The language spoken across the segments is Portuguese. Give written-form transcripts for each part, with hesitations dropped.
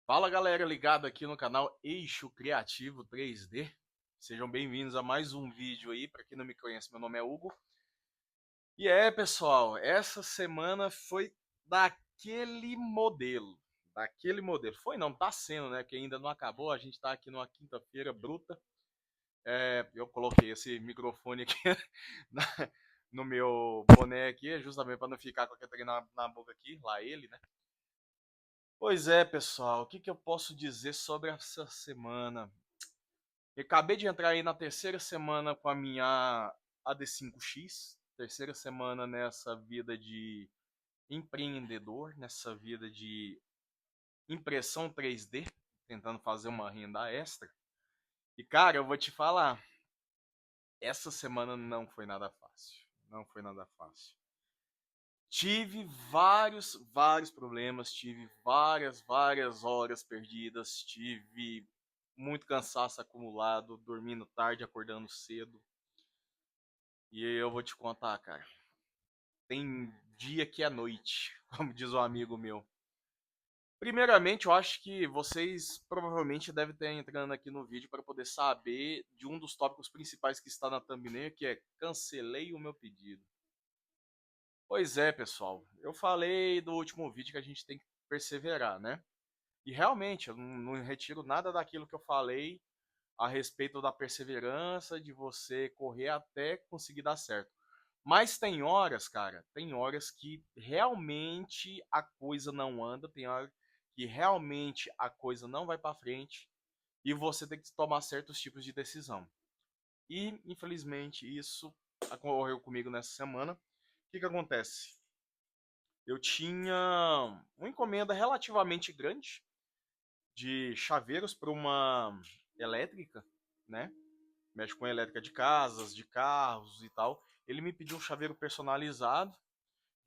Fala galera ligada aqui no canal Eixo Criativo 3D. Sejam bem-vindos a mais um vídeo aí. Para quem não me conhece, meu nome é Hugo. E pessoal, essa semana foi daquele modelo. Daquele modelo. Foi não, tá sendo, né? Que ainda não acabou. A gente tá aqui numa quinta-feira bruta. Eu coloquei esse microfone aqui na- no meu boné aqui, justamente para não ficar com aquele trem na boca aqui. Lá ele, né? Pois é, pessoal, o que que eu posso dizer sobre essa semana? Eu acabei de entrar aí na terceira semana com a minha AD5X, terceira semana nessa vida de empreendedor, nessa vida de impressão 3D, tentando fazer uma renda extra. E cara, eu vou te falar, essa semana não foi nada fácil. Não foi nada fácil. Tive vários problemas, tive várias horas perdidas, tive muito cansaço acumulado, dormindo tarde, acordando cedo. E eu vou te contar, cara. Tem dia que é noite, como diz um amigo meu. Primeiramente, eu acho que vocês provavelmente devem estar entrando aqui no vídeo para poder saber de um dos tópicos principais que está na thumbnail, que é cancelei o meu pedido. Pois é, pessoal. Eu falei do último vídeo que a gente tem que perseverar, né? E realmente, eu não retiro nada daquilo que eu falei a respeito da perseverança, de você correr até conseguir dar certo. Mas tem horas, cara, tem horas que realmente a coisa não anda, tem horas que realmente a coisa não vai para frente e você tem que tomar certos tipos de decisão. E, infelizmente, isso ocorreu comigo nessa semana. O que que acontece? Eu tinha uma encomenda relativamente grande de chaveiros para uma elétrica, né? Mexe com elétrica de casas, de carros e tal. Ele me pediu um chaveiro personalizado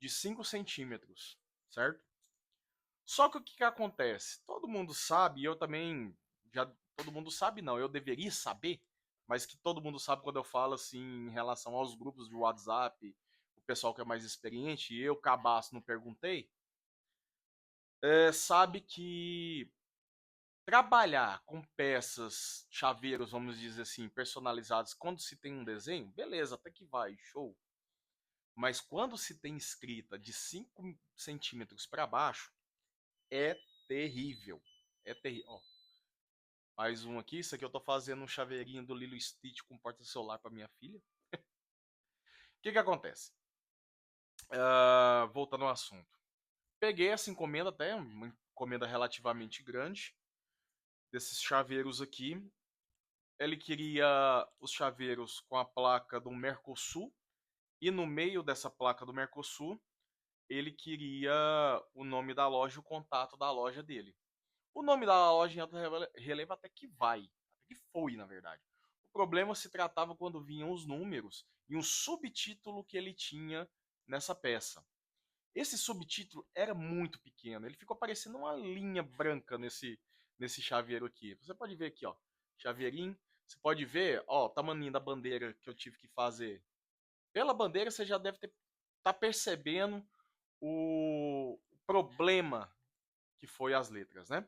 de 5 centímetros, certo? Só que o que, que acontece? Todo mundo sabe, e eu também já. Todo mundo sabe, não, eu deveria saber, mas que todo mundo sabe quando eu falo assim em relação aos grupos de WhatsApp, o pessoal que é mais experiente, e eu, cabaço, não perguntei, sabe que trabalhar com peças, chaveiros, vamos dizer assim, personalizados, quando se tem um desenho, beleza, até que vai, show. Mas quando se tem escrita de 5 centímetros para baixo, é terrível. É terrível. Ó, mais um aqui, isso aqui eu tô fazendo um chaveirinho do Lilo Stitch com porta-celular para minha filha. O que que acontece? Voltando ao assunto. Peguei essa encomenda até, uma encomenda relativamente grande, desses chaveiros aqui. Ele queria os chaveiros com a placa do Mercosul, e no meio dessa placa do Mercosul, ele queria o nome da loja e o contato da loja dele. O nome da loja em alto relevo até que vai, até que foi, na verdade. O problema se tratava quando vinham os números e um subtítulo que ele tinha nessa peça. Esse subtítulo era muito pequeno, ele ficou parecendo uma linha branca nesse chaveiro aqui. Você pode ver aqui, ó, chaveirinho. Você pode ver, ó, o tamanho da bandeira que eu tive que fazer. Pela bandeira você já deve estar tá percebendo o problema que foi as letras, né?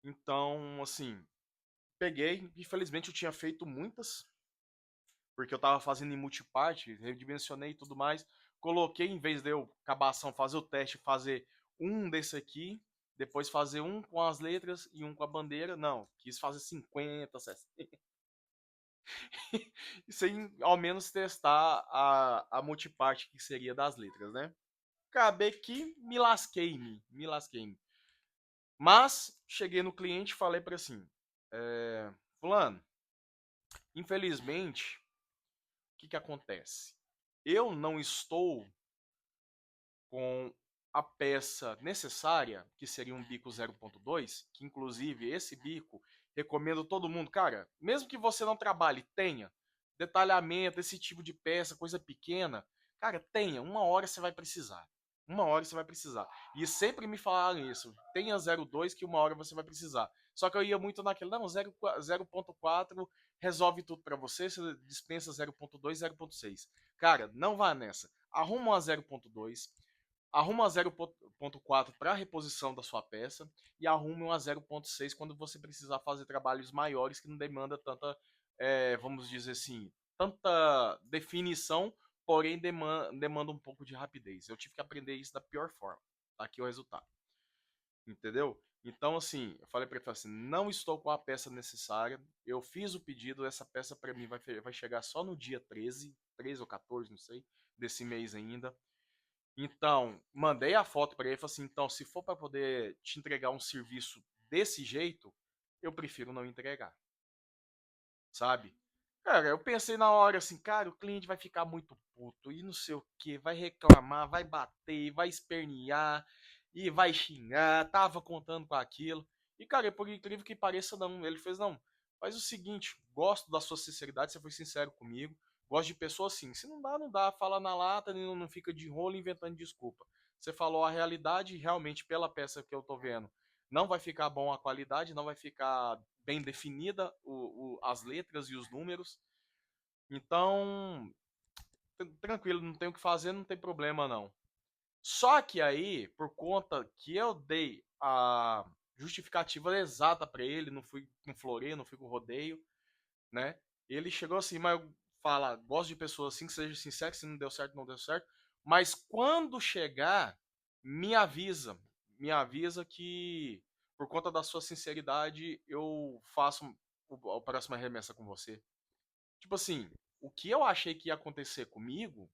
Então, assim, peguei, infelizmente eu tinha feito muitas, porque eu tava fazendo em multiparte, redimensionei e tudo mais. Coloquei, em vez de eu, cabação, fazer o teste, fazer um desse aqui, depois fazer um com as letras e um com a bandeira. Não, quis fazer 50, 60. E sem ao menos testar a multiparte que seria das letras, né? Acabei que me lasquei. Mas cheguei no cliente e falei para assim, fulano, infelizmente, o que que acontece? Eu não estou com a peça necessária, que seria um bico 0.2, que inclusive esse bico recomendo todo mundo, cara, mesmo que você não trabalhe, tenha detalhamento, esse tipo de peça, coisa pequena, cara, tenha, uma hora você vai precisar. Uma hora você vai precisar. E sempre me falaram isso. Tenha 0.2 que uma hora você vai precisar. Só que eu ia muito naquele, não, 0.4 resolve tudo para você, você dispensa 0.2, 0.6. Cara, não vá nessa. Arruma uma 0.2, arruma a 0.4 para reposição da sua peça e arrume uma 0.6 quando você precisar fazer trabalhos maiores que não demanda tanta, vamos dizer assim, tanta definição, porém demanda um pouco de rapidez. Eu tive que aprender isso da pior forma. Tá aqui o resultado. Entendeu? Então, assim, eu falei para ele assim: não estou com a peça necessária. Eu fiz o pedido, essa peça para mim vai chegar só no dia 13 ou 14, não sei, desse mês ainda. Então, mandei a foto para ele e falei assim: então, se for para poder te entregar um serviço desse jeito, eu prefiro não entregar, sabe? Cara, eu pensei na hora assim, cara, o cliente vai ficar muito puto e não sei o que, vai reclamar, vai bater, vai espernear e vai xingar, tava contando com aquilo. E, cara, por incrível que pareça, não. Ele fez, não, faz o seguinte, gosto da sua sinceridade, você foi sincero comigo, gosto de pessoa assim. Se não dá, não dá, fala na lata, não fica de rolo inventando desculpa. Você falou a realidade, realmente, pela peça que eu tô vendo, não vai ficar bom a qualidade, não vai ficar bem definida as letras e os números. Então, tranquilo, não tem o que fazer, não tem problema não. Só que aí, por conta que eu dei a justificativa exata para ele, não fui com floreio, não fui com rodeio, né? Ele chegou assim, mas fala, gosto de pessoas assim, que seja sincero, se não deu certo, não deu certo. Mas quando chegar, me avisa que por conta da sua sinceridade eu faço a próxima remessa com você. Tipo assim, o que eu achei que ia acontecer comigo,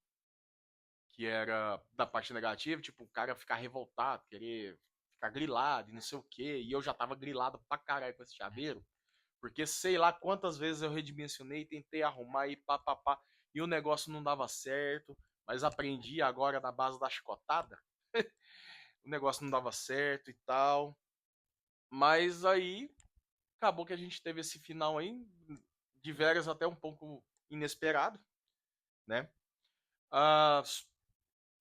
que era da parte negativa, tipo, o cara ficar revoltado, querer ficar grilado e não sei o quê, e eu já tava grilado pra caralho com esse chaveiro, porque sei lá quantas vezes eu redimensionei, tentei arrumar e pá, pá, pá, e o negócio não dava certo, mas aprendi agora na base da chicotada, o negócio não dava certo e tal, mas aí acabou que a gente teve esse final aí, de veras até um pouco inesperado, né? Ah,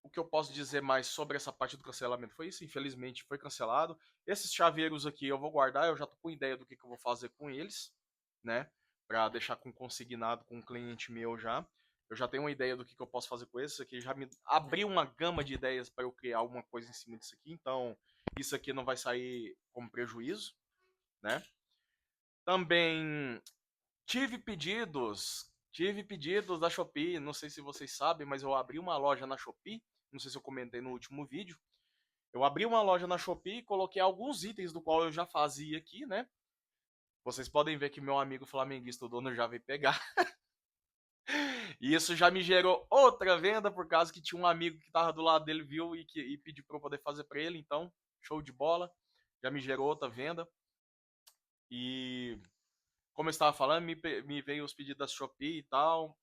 o que eu posso dizer mais sobre essa parte do cancelamento foi isso, infelizmente foi cancelado. Esses chaveiros aqui eu vou guardar, eu já tô com ideia do que eu vou fazer com eles, né? Pra deixar com consignado com um cliente meu já. Eu já tenho uma ideia do que eu posso fazer com esses aqui, já me abriu uma gama de ideias para eu criar alguma coisa em cima disso aqui, então isso aqui não vai sair como prejuízo, né? Também tive pedidos da Shopee, não sei se vocês sabem, mas eu abri uma loja na Shopee, não sei se eu comentei no último vídeo. Eu abri uma loja na Shopee e coloquei alguns itens do qual eu já fazia aqui, né? Vocês podem ver que meu amigo flamenguista, o dono, já veio pegar. E isso já me gerou outra venda, por causa que tinha um amigo que tava do lado dele, viu e pediu para eu poder fazer para ele. Então, show de bola. Já me gerou outra venda. E como eu estava falando, me veio os pedidos da Shopee e tal.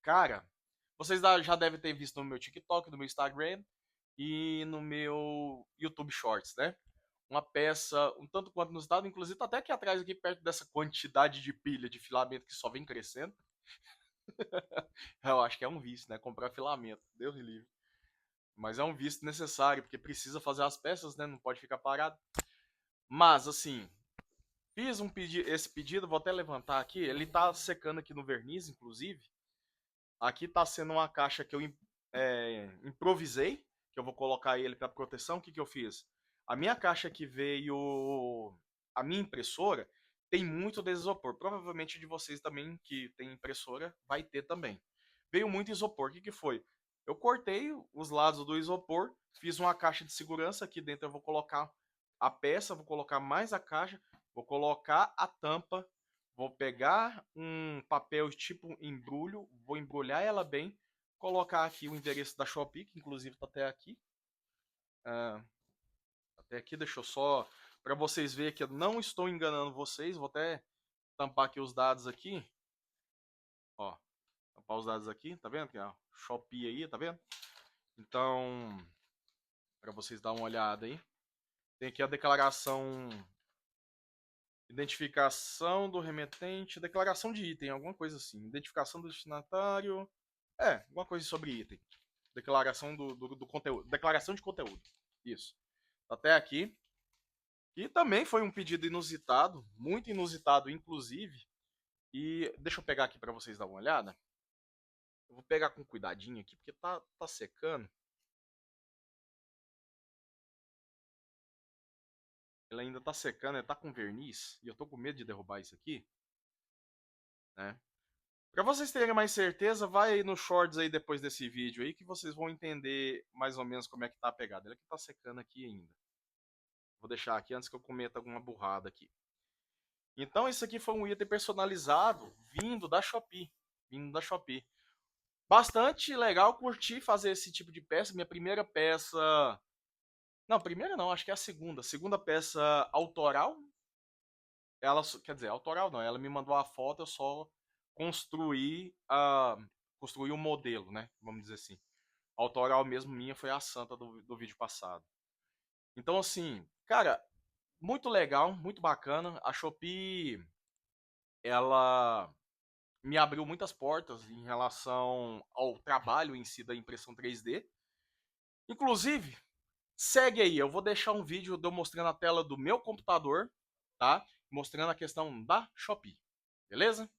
Cara, vocês já devem ter visto no meu TikTok, no meu Instagram e no meu YouTube Shorts, né? Uma peça um tanto quanto inusitado, inclusive tá até aqui atrás, aqui perto dessa quantidade de pilha de filamento que só vem crescendo. Eu acho que é um vício, né? Comprar filamento, Deus me livre. Mas é um vício necessário, porque precisa fazer as peças, né? Não pode ficar parado. Mas, assim, fiz esse pedido, vou até levantar aqui. Ele tá secando aqui no verniz, inclusive. Aqui tá sendo uma caixa que eu improvisei, que eu vou colocar ele para proteção. O que eu fiz? A minha caixa que veio, a minha impressora, tem muito de isopor. Provavelmente de vocês também que tem impressora vai ter também. Veio muito isopor. O que foi? Eu cortei os lados do isopor, fiz uma caixa de segurança. Aqui dentro eu vou colocar a peça, vou colocar mais a caixa, vou colocar a tampa. Vou pegar um papel tipo embrulho, vou embrulhar ela bem, colocar aqui o endereço da Shopee, que inclusive está até aqui. Ah, até aqui, deixa eu só. Para vocês verem que eu não estou enganando vocês, vou até tampar aqui os dados aqui. Ó, tampar os dados aqui, tá vendo? Tem a Shopee aí, tá vendo? Então, para vocês dar uma olhada aí. Tem aqui a declaração. Identificação do remetente, declaração de item, alguma coisa assim. Identificação do destinatário. Alguma coisa sobre item. Declaração do conteúdo. Declaração de conteúdo. Isso. Até aqui. E também foi um pedido inusitado, muito inusitado, inclusive. E deixa eu pegar aqui para vocês dar uma olhada. Eu vou pegar com cuidadinho aqui, porque tá secando. ele ainda tá secando, ele tá com verniz, e eu tô com medo de derrubar isso aqui, né? Pra vocês terem mais certeza, vai aí no shorts aí depois desse vídeo aí, que vocês vão entender mais ou menos como é que tá a pegada. Ele aqui tá secando aqui ainda. Vou deixar aqui antes que eu cometa alguma burrada aqui. Então isso aqui foi um item personalizado vindo da Shopee. Vindo da Shopee. Bastante legal, curti fazer esse tipo de peça. Minha primeira peça... Não, primeira não, acho que é a segunda. Segunda peça autoral. Ela, quer dizer, autoral não, ela me mandou a foto, eu só construí, construí o modelo, né? Vamos dizer assim. Autoral mesmo minha foi a Santa do vídeo passado. Então, assim, cara, muito legal, muito bacana. A Shopee, ela me abriu muitas portas em relação ao trabalho em si da impressão 3D. Inclusive, segue aí, eu vou deixar um vídeo de eu mostrando a tela do meu computador, tá? Mostrando a questão da Shopee, beleza?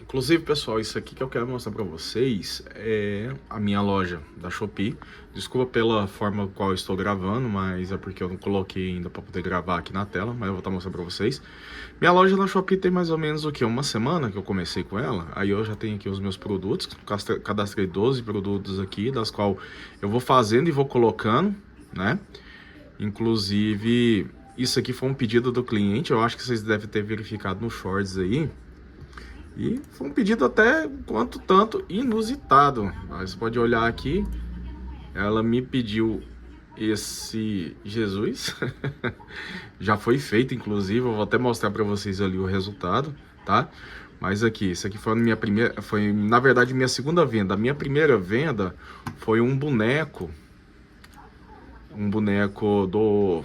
Inclusive, pessoal, isso aqui que eu quero mostrar pra vocês é a minha loja da Shopee. Desculpa pela forma qual eu estou gravando, mas é porque eu não coloquei ainda pra poder gravar aqui na tela, mas eu vou estar mostrando pra vocês. Minha loja na Shopee tem mais ou menos o que? Uma semana que eu comecei com ela. Aí eu já tenho aqui os meus produtos, cadastrei 12 produtos aqui, das quais eu vou fazendo e vou colocando, né? Inclusive, isso aqui foi um pedido do cliente, eu acho que vocês devem ter verificado no Shorts aí. E foi um pedido até quanto tanto inusitado. Você pode olhar aqui, ela me pediu esse Jesus. Já foi feito, inclusive, eu vou até mostrar para vocês ali o resultado, tá? Mas aqui, isso aqui foi a minha primeira, foi na verdade minha segunda venda. A minha primeira venda foi um boneco do,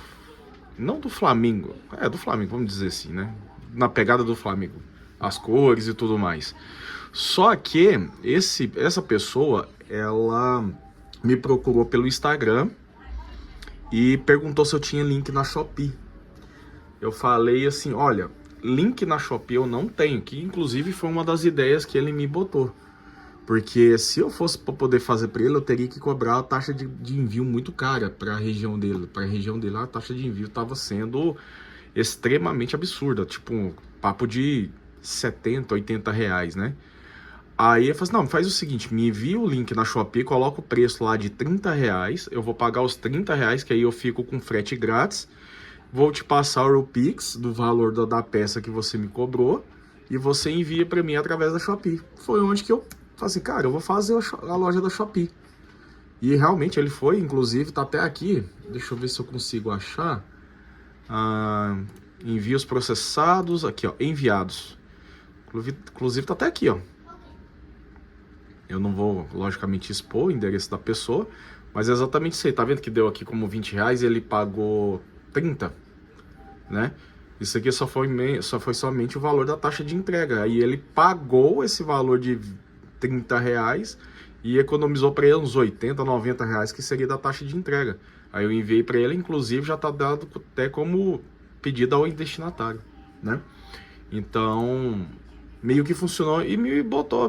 não do Flamengo, do Flamengo, vamos dizer assim, né? Na pegada do Flamengo, as cores e tudo mais. Só que essa pessoa, ela me procurou pelo Instagram e perguntou se eu tinha link na Shopee. Eu falei assim, olha, link na Shopee eu não tenho, que inclusive foi uma das ideias que ele me botou. Porque se eu fosse para poder fazer para ele, eu teria que cobrar a taxa de envio muito cara para a região dele. Para a região dele, a taxa de envio estava sendo extremamente absurda, tipo um papo de 70, 80 reais, né? Aí eu falei assim, não, faz o seguinte, me envia o link na Shopee, coloca o preço lá de 30 reais, eu vou pagar os 30 reais, que aí eu fico com frete grátis, vou te passar o Pix do valor da peça que você me cobrou, e você envia para mim através da Shopee. Foi onde que eu falei assim, cara, eu vou fazer a loja da Shopee. E realmente ele foi, inclusive, tá até aqui, deixa eu ver se eu consigo achar, envios processados, aqui ó, enviados. Inclusive tá até aqui, ó. Eu não vou, logicamente, expor o endereço da pessoa, mas é exatamente isso aí. Tá vendo que deu aqui como 20 reais e ele pagou 30, né? Isso aqui só foi somente o valor da taxa de entrega. Aí ele pagou esse valor de 30 reais e economizou para ele uns 80, 90 reais, que seria da taxa de entrega. Aí eu enviei para ele, inclusive já tá dado até como pedido ao destinatário, né? Então, meio que funcionou e me botou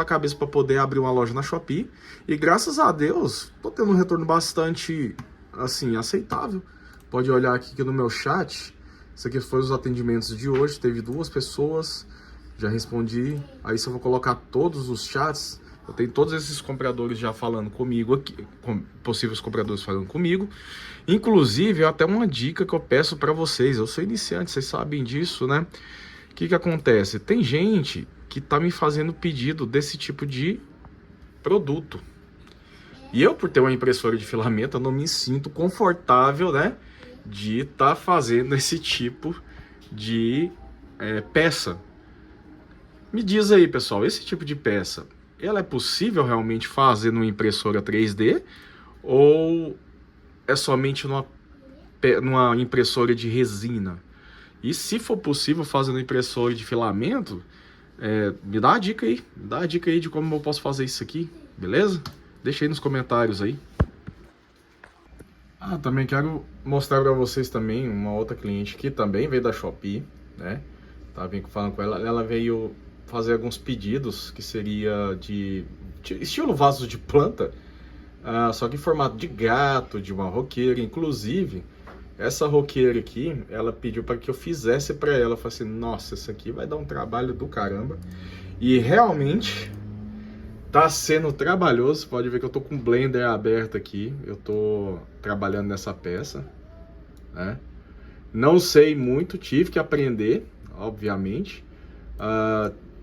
a cabeça para poder abrir uma loja na Shopee. E graças a Deus, tô tendo um retorno bastante, assim, aceitável. Pode olhar aqui no meu chat. Isso aqui foi os atendimentos de hoje. Teve 2 pessoas, já respondi. Aí se eu vou colocar todos os chats, eu tenho todos esses compradores já falando comigo aqui, possíveis compradores falando comigo. Inclusive, até uma dica que eu peço para vocês. Eu sou iniciante, vocês sabem disso, né? O que acontece? Tem gente que tá me fazendo pedido desse tipo de produto. E eu, por ter uma impressora de filamento, eu não me sinto confortável, né, de estar fazendo esse tipo de peça. Me diz aí, pessoal, esse tipo de peça, ela é possível realmente fazer numa impressora 3D? Ou é somente numa impressora de resina? E se for possível fazer no impressor de filamento, me dá a dica aí. Me dá a dica aí de como eu posso fazer isso aqui, beleza? Deixa aí nos comentários aí. Também quero mostrar para vocês também uma outra cliente que também veio da Shopee, né? Tava falando com ela, ela veio fazer alguns pedidos que seria de estilo vaso de planta, só que em formato de gato, de uma roqueira, inclusive. Essa roqueira aqui, ela pediu para que eu fizesse para ela. Eu falei assim, nossa, isso aqui vai dar um trabalho do caramba. E realmente tá sendo trabalhoso. Pode ver que eu tô com o Blender aberto aqui. Eu tô trabalhando nessa peça, né? Não sei muito, tive que aprender, obviamente.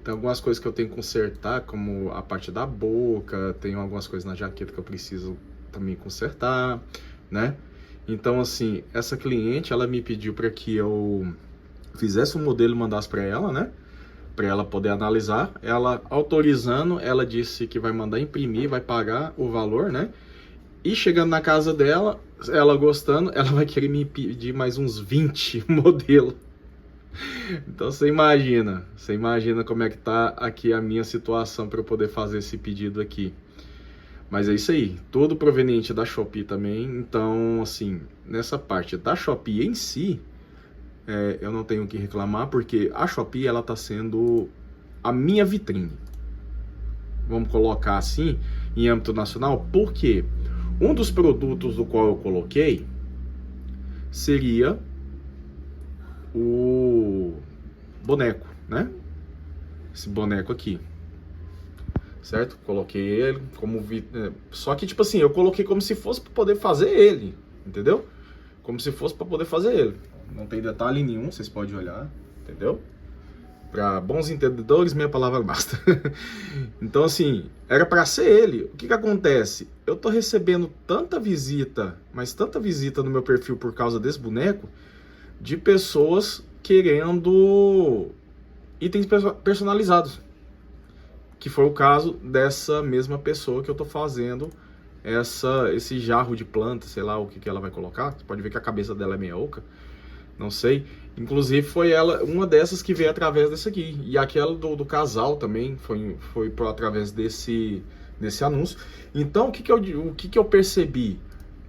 Tem algumas coisas que eu tenho que consertar, como a parte da boca, tem algumas coisas na jaqueta que eu preciso também consertar, né? Então, assim, essa cliente, ela me pediu para que eu fizesse um modelo e mandasse para ela, né? Para ela poder analisar. Ela autorizando, ela disse que vai mandar imprimir, vai pagar o valor, né? E chegando na casa dela, ela gostando, ela vai querer me pedir mais uns 20 modelos. Então você imagina como é que tá aqui a minha situação para eu poder fazer esse pedido aqui. Mas é isso aí, tudo proveniente da Shopee também. Então, assim, nessa parte da Shopee em si, eu não tenho o que reclamar, porque a Shopee ela tá sendo a minha vitrine. Vamos colocar assim, em âmbito nacional, porque um dos produtos do qual eu coloquei seria o boneco, né? Esse boneco aqui, certo? Coloquei ele como só que tipo assim, eu coloquei como se fosse para poder fazer ele, entendeu? Como se fosse para poder fazer ele. Não tem detalhe nenhum, vocês podem olhar, entendeu? Para bons entendedores, minha palavra basta. Então assim, era para ser ele. O que que acontece? Eu tô recebendo tanta visita, mas tanta visita no meu perfil por causa desse boneco, de pessoas querendo itens personalizados, que foi o caso dessa mesma pessoa que eu tô fazendo esse jarro de planta, sei lá o que que ela vai colocar. Você pode ver que a cabeça dela é meio oca, não sei. Inclusive foi ela, uma dessas que veio através desse aqui. E aquela do casal também foi por através desse anúncio. Então o que que eu percebi?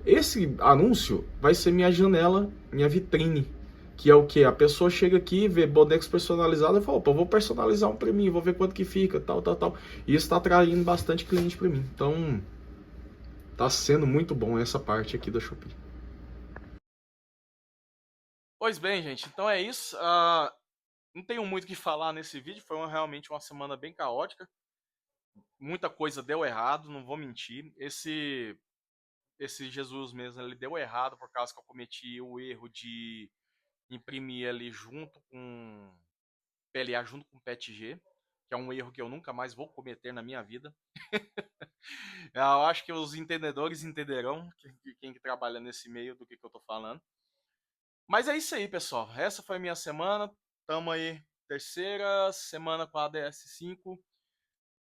Esse anúncio vai ser minha janela, minha vitrine. Que é o que? A pessoa chega aqui, vê bonecos personalizados e fala, opa, vou personalizar um pra mim, vou ver quanto que fica, tal, tal, tal. E isso tá atraindo bastante cliente pra mim. Então, tá sendo muito bom essa parte aqui da Shopee. Pois bem, gente, então é isso. Não tenho muito o que falar nesse vídeo, foi realmente uma semana bem caótica. Muita coisa deu errado, não vou mentir. Esse Jesus mesmo, ele deu errado por causa que eu cometi o erro de imprimir ali junto com PLA, junto com PETG, que é um erro que eu nunca mais vou cometer na minha vida. Eu acho que os entendedores entenderão, quem que trabalha nesse meio, do que eu tô falando. Mas é isso aí, pessoal. Essa foi a minha semana. Tamo aí, terceira semana com a ADS5.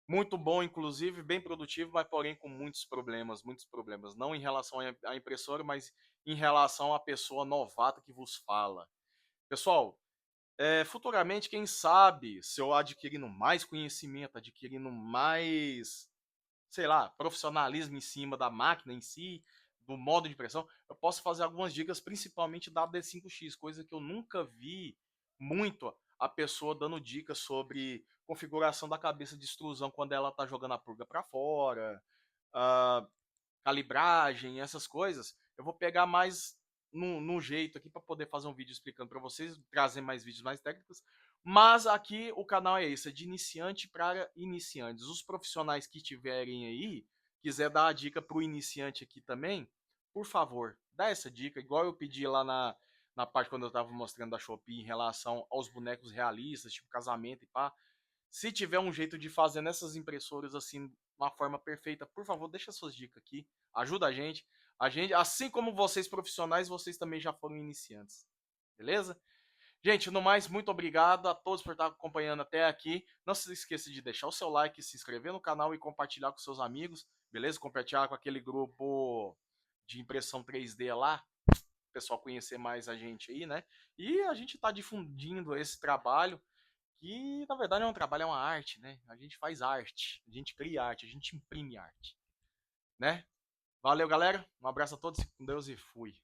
Muito bom, inclusive, bem produtivo, mas porém com muitos problemas, muitos problemas. Não em relação à impressora, mas em relação à pessoa novata que vos fala. Pessoal, futuramente, quem sabe, se eu adquirindo mais conhecimento, adquirindo mais, sei lá, profissionalismo em cima da máquina em si, do modo de impressão, eu posso fazer algumas dicas, principalmente da D5X, coisa que eu nunca vi muito a pessoa dando dicas sobre configuração da cabeça de extrusão quando ela está jogando a purga para fora, uh, calibragem, essas coisas. Eu vou pegar mais no jeito aqui para poder fazer um vídeo explicando para vocês, trazer mais vídeos mais técnicos. Mas aqui o canal é esse, é de iniciante para iniciantes. Os profissionais que tiverem aí, quiser dar a dica para o iniciante aqui também, por favor, dá essa dica, igual eu pedi lá na parte quando eu estava mostrando da Shopee em relação aos bonecos realistas, tipo casamento e pá. Se tiver um jeito de fazer nessas impressoras assim, uma forma perfeita, por favor, deixa suas dicas aqui. Ajuda a gente. A gente, assim como vocês profissionais, vocês também já foram iniciantes. Beleza? Gente, no mais, muito obrigado a todos por estar acompanhando até aqui. Não se esqueça de deixar o seu like, se inscrever no canal e compartilhar com seus amigos, beleza? Compartilhar com aquele grupo de impressão 3D lá, o pessoal conhecer mais a gente aí, né? E a gente está difundindo esse trabalho que na verdade é um trabalho, é uma arte, né? A gente faz arte, a gente cria arte, a gente imprime arte, né? Valeu, galera. Um abraço a todos, com Deus e fui.